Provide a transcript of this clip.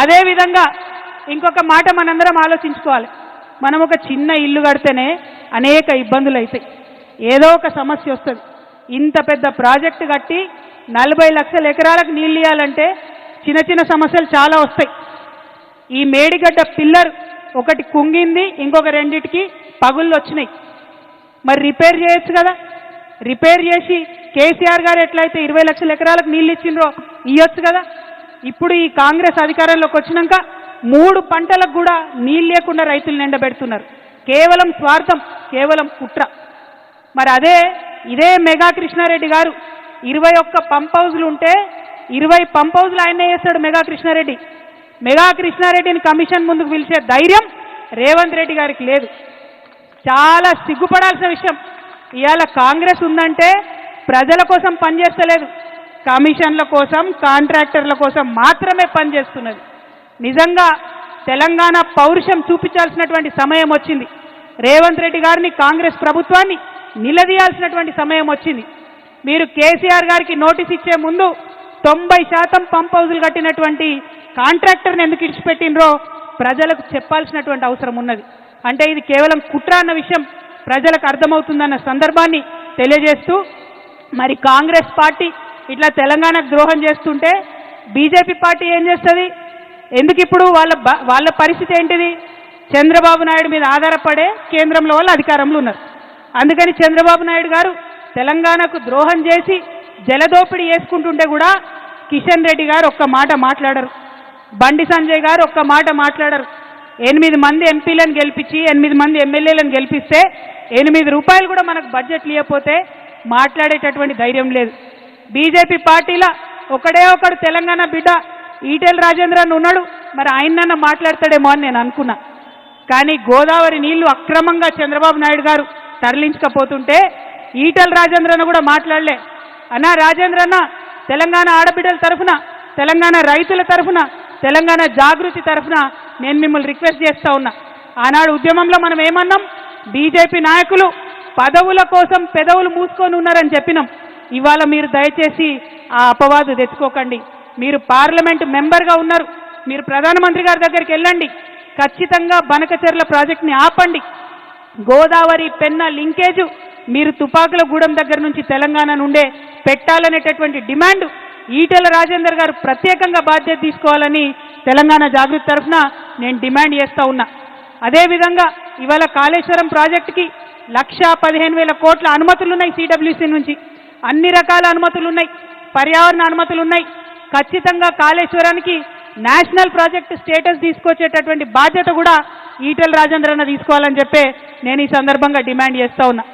అదే విధంగా ఇంకొక మాట మనందరం ఆలోచించుకోవాలి. మనం ఒక చిన్న ఇల్లు కడితేనే అనేక ఇబ్బందులు అవుతాయి. ఏదో ఒక సమస్య వస్తుంది. ఇంత పెద్ద ప్రాజెక్టు కట్టి 40 లక్షల ఎకరాలకు నీళ్ళు ఇవ్వాలంటే చిన్న చిన్న సమస్యలు చాలా వస్తాయి. ఈ మేడిగడ్డ పిల్లర్ ఒకటి కుంగింది, ఇంకొక రెండిటికి పగుళ్ళు వచ్చినాయి. మరి రిపేర్ చేయొచ్చు కదా. రిపేర్ చేసి కేసీఆర్ గారు ఎట్లయితే 20 లక్షల ఎకరాలకు నీళ్ళు ఇచ్చిండ్రో ఇవ్వచ్చు కదా. ఇప్పుడు ఈ కాంగ్రెస్ అధికారంలోకి వచ్చినాక 3 పంటలకు కూడా నీళ్ళు లేకుండా రైతులు ఎండబెడుతున్నారు. కేవలం స్వార్థం, కేవలం కుట్ర. మరి ఇదే మెగా కృష్ణారెడ్డి గారు 21 పంప్ హౌజులు ఉంటే 20 పంప్ హౌజులు ఆయనే చేస్తాడు మెగా కృష్ణారెడ్డి. మెగా కృష్ణారెడ్డిని కమిషన్ ముందుకు పిలిచే ధైర్యం రేవంత్ రెడ్డి గారికి లేదు. చాలా సిగ్గుపడాల్సిన విషయం. ఇవాళ కాంగ్రెస్ ఉందంటే ప్రజల కోసం పనిచేస్తలేదు, కమిషన్ల కోసం, కాంట్రాక్టర్ల కోసం మాత్రమే పనిచేస్తున్నది. నిజంగా తెలంగాణ పౌరుషం చూపించాల్సినటువంటి సమయం వచ్చింది. రేవంత్ రెడ్డి గారిని, కాంగ్రెస్ ప్రభుత్వాన్ని నిలదీయాల్సినటువంటి సమయం వచ్చింది. మీరు కేసీఆర్ గారికి నోటీస్ ఇచ్చే ముందు 90% పంప్ హౌజులు కట్టినటువంటి కాంట్రాక్టర్ని ఎందుకు ఇడిచిపెట్టినరో ప్రజలకు చెప్పాల్సినటువంటి అవసరం ఉన్నది. అంటే ఇది కేవలం కుట్ర అన్న విషయం ప్రజలకు అర్థమవుతుందన్న సందర్భాన్ని తెలియజేస్తూ, మరి కాంగ్రెస్ పార్టీ ఇట్లా తెలంగాణకు ద్రోహం చేస్తుంటే బీజేపీ పార్టీ ఏం చేస్తుంది? ఎందుకు ఇప్పుడు వాళ్ళ పరిస్థితి ఏంటిది? చంద్రబాబు నాయుడు మీద ఆధారపడే కేంద్రంలో వాళ్ళు అధికారంలో ఉన్నారు. అందుకని చంద్రబాబు నాయుడు గారు తెలంగాణకు ద్రోహం చేసి జలదోపిడీ చేసుకుంటుంటే కూడా కిషన్ రెడ్డి గారు ఒక్క మాట మాట్లాడరు, బండి సంజయ్ గారు ఒక్క మాట మాట్లాడరు. 8 మంది ఎంపీలను గెలిపించి 8 మంది ఎమ్మెల్యేలను గెలిపిస్తే 8 రూపాయలు కూడా మనకు బడ్జెట్ లేకపోతే మాట్లాడేటటువంటి ధైర్యం లేదు. బీజేపీ పార్టీలో ఒకడే ఒకడు తెలంగాణ బిడ్డ ఈటెల రాజేంద్రన్ ఉన్నాడు. మరి ఆయనన్న మాట్లాడతాడేమో అని నేను అనుకున్నా. కానీ గోదావరి నీళ్లు అక్రమంగా చంద్రబాబు నాయుడు గారు తరలించకపోతుంటే ఈటెల రాజేంద్రన్న కూడా మాట్లాడలే. అన్నా రాజేంద్రన్న, తెలంగాణ ఆడబిడ్డల తరఫున, తెలంగాణ రైతుల తరఫున, తెలంగాణ జాగృతి తరఫున నేను మిమ్మల్ని రిక్వెస్ట్ చేస్తా ఉన్నా. ఆనాడు ఉద్యమంలో మనం ఏమన్నాం? బీజేపీ నాయకులు పదవుల కోసం పెదవులు మూసుకొని ఉన్నారని చెప్పినాం. ఇవాళ మీరు దయచేసి ఆ అపవాదు తెచ్చుకోకండి. మీరు పార్లమెంటు మెంబర్గా ఉన్నారు, మీరు ప్రధానమంత్రి గారి దగ్గరికి వెళ్ళండి, ఖచ్చితంగా బనకచెర్ల ప్రాజెక్ట్ని ఆపండి. గోదావరి పెన్న లింకేజు మీరు తుపాకులగూడెం దగ్గర నుంచి తెలంగాణ నుండే పెట్టాలనేటటువంటి డిమాండ్ ఈటెల రాజేందర్ గారు ప్రత్యేకంగా బాధ్యత తీసుకోవాలని తెలంగాణ జాగృతి తరఫున నేను డిమాండ్ చేస్తూ ఉన్నా. అదేవిధంగా ఇవాళ కాళేశ్వరం ప్రాజెక్టుకి 1,15,000 కోట్ల అనుమతులు ఉన్నాయి. సిడబ్ల్యూసీ నుంచి అన్ని రకాల అనుమతులు ఉన్నాయి, పర్యావరణ అనుమతులు ఉన్నాయి. ఖచ్చితంగా కాళేశ్వరానికి నేషనల్ ప్రాజెక్ట్ స్టేటస్ తీసుకొచ్చేటటువంటి బాధ్యత కూడా ఈటెల రాజేంద్రన్న తీసుకోవాలని చెప్పి నేను ఈ సందర్భంగా డిమాండ్ చేస్తూ ఉన్నా.